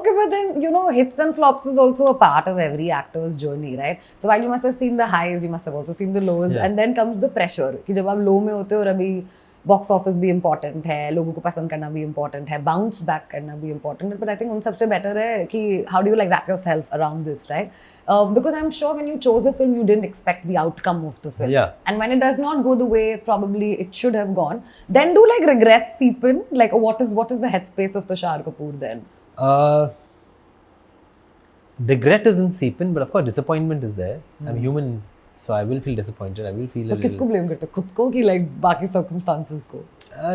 Okay, but then, you know, hits and flops is also a part of every actor's journey, right? So while you must have seen the highs, you must have also seen the lows. Yeah. And then comes the pressure. कि जब आप low में होते हो और अभी box office भी important है, लोगों को पसंद करना भी important है, bounce back करना भी important है. But I think उन सबसे better है कि how do you like wrap yourself around this, right? Because I'm sure when you chose a film, you didn't expect the outcome of the film. Yeah. And when it does not go the way probably it should have gone, then do like regrets seep in? Like, what is the headspace of Tushar Kapoor then? Regret isn't seeping, but of course disappointment is there. I'm human, so I will feel disappointed. I will feel a तो किसको blame करते हो? खुद को कि like बाकी circumstances को?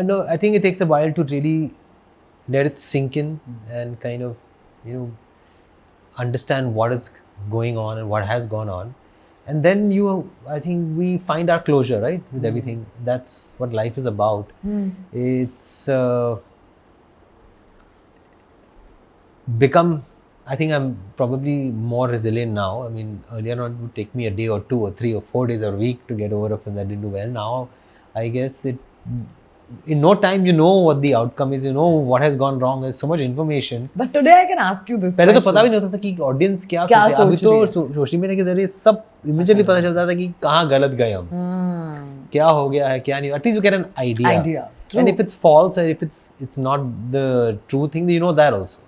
No, I think it takes a while to really let it sink in and kind of, you know, understand what is going on and what has gone on. And then I think we find our closure, right, with everything. That's what life is about. It's become, I think I'm probably more resilient now. I mean, earlier on it would take me a day or 2 or 3 or 4 days or a week to get over a film that didn't do well. Now, I guess in no time you know what the outcome is, you know what has gone wrong. There's so much information. But today I can ask you this पहले तो question. पता भी नहीं होता था कि audience क्या क्या सोच रही है. अभी सोच तो सोशल मीडिया के जरिए सब इमीडिएटली पता चलता था कि कहाँ गलत गए हम, क्या हो गया है, क्या नहीं. At least you get an idea. True. And if it's false or if it's not the true thing, you know that also.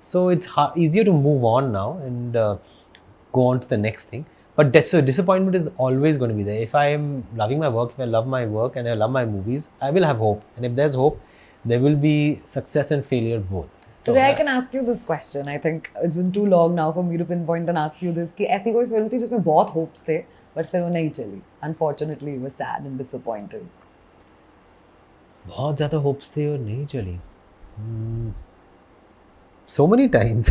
So it's easier to move on now and go on to the next thing. But disappointment is always going to be there. If I am loving my work, if I love my work and I love my movies, I will have hope. And if there's hope, there will be success and failure both. So, Today I can ask you this question. I think it's been too long now for me to pinpoint and ask you this. कि ऐसी कोई film थी जिसमें बहुत hopes थे, but फिर वो नहीं चली. Unfortunately, you were sad and disappointed. बहुत ज़्यादा hopes थे और नहीं चली. So many times.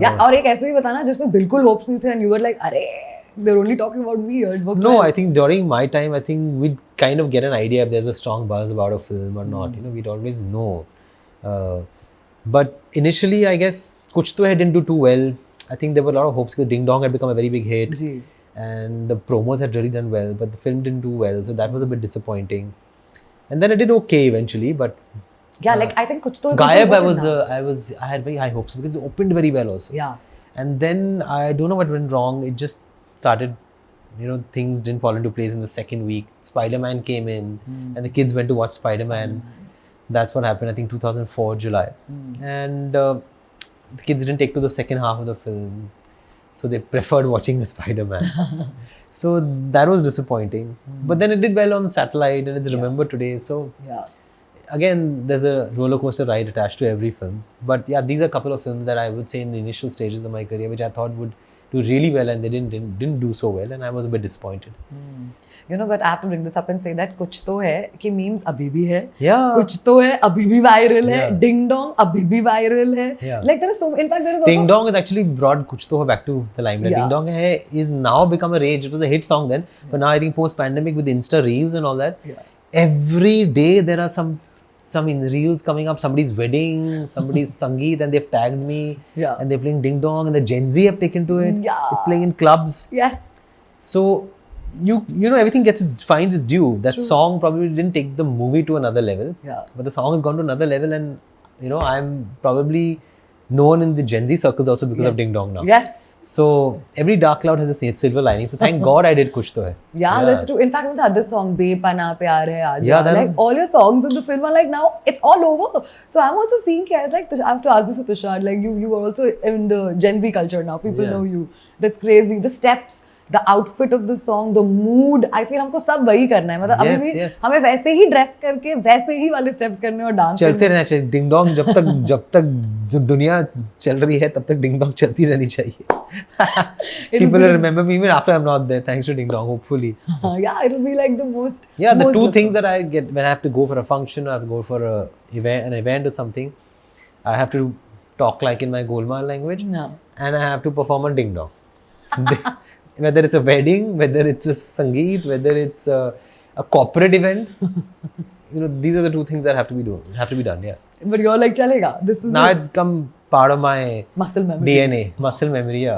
Yeah, और एक ऐसे भी बताना जिसमें बिल्कुल hopes नहीं थे and you were like, अरे, they're only talking about weird. No, I think during my time, I think we'd kind of get an idea if there's a strong buzz about a film or not. You know, we'd always know. But initially, I guess, Kuch To Hai didn't do too well. I think there were a lot of hopes because Ding Dong had become a very big hit. Ji. And the promos had really done well, but the film didn't do well. So that was a bit disappointing. And then it did okay eventually, but... Yeah, like I think Kuch To Hai. Gayab, I had very high hopes because it opened very well also. Yeah. And then I don't know what went wrong. It just started, you know, things didn't fall into place in the second week. SpiderMan came in and the kids went to watch SpiderMan. That's what happened, I think 2004 July. And the kids didn't take to the second half of the film. So they preferred watching the Spider-Man. So that was disappointing. But then it did well on satellite and it's remembered today. So again, there's a roller coaster ride attached to every film. But yeah, these are a couple of films that I would say in the initial stages of my career, which I thought would do really well and they didn't do so well. And I was a bit disappointed. You know, but I have to bring this up and say that Kuch To Hai ki memes abhi bhi hai. Yeah. Kuch To Hai abhi bhi viral hai. Ding Dong abhi bhi viral hai. Yeah. Like there is so, in fact there is also... Ding Dong has actually brought Kuch To Hai back to the limelight. Ding Dong Hai is now become a rage. It was a hit song then. But now I think post-pandemic with Insta Reels and all that, every day there are some in reels coming up, somebody's wedding, somebody's Sangeet and they've tagged me and they're playing Ding Dong and the Gen Z have taken to it. It's playing in clubs. Yes. So you know everything finds its due. That song probably didn't take the movie to another level. But the song has gone to another level and you know I'm probably known in the Gen Z circles also because of Ding Dong now. Yes. So every dark cloud has a silver lining. So thank God I did Kuch To Hai. Yeah, that's true. In fact, with the other song, Bepana Pyar Hai Aaja, like all your songs in the film are like now it's all over. So I'm also seeing, I have to ask this to Tushar, like you are also in the Gen Z culture now. People know you. That's crazy. The steps, the outfit of the song, the mood. I feel हमको सब वही करना है. मतलब अभी भी हमें वैसे ही ड्रेस करके वैसे ही वाले स्टेप्स करने और डांस चलते रहना चाहिए. डिंग डोंग जब तक जो दुनिया चल रही है तब तक डिंग डोंग चलती रहनी चाहिए. People will remember me even after I'm not there, thanks to Ding Dong, hopefully. Yeah, it'll be like the most... Yeah, the two things that I get when I have to go for a function or go for an event or something, I have to talk like in my Golmaal language and I have to perform on Ding Dong. Whether it's a wedding, whether it's a Sangeet, whether it's a corporate event, you know, these are the two things that have to be done, But you're like, chalega, this is now it's become part of my muscle memory. DNA, muscle memory,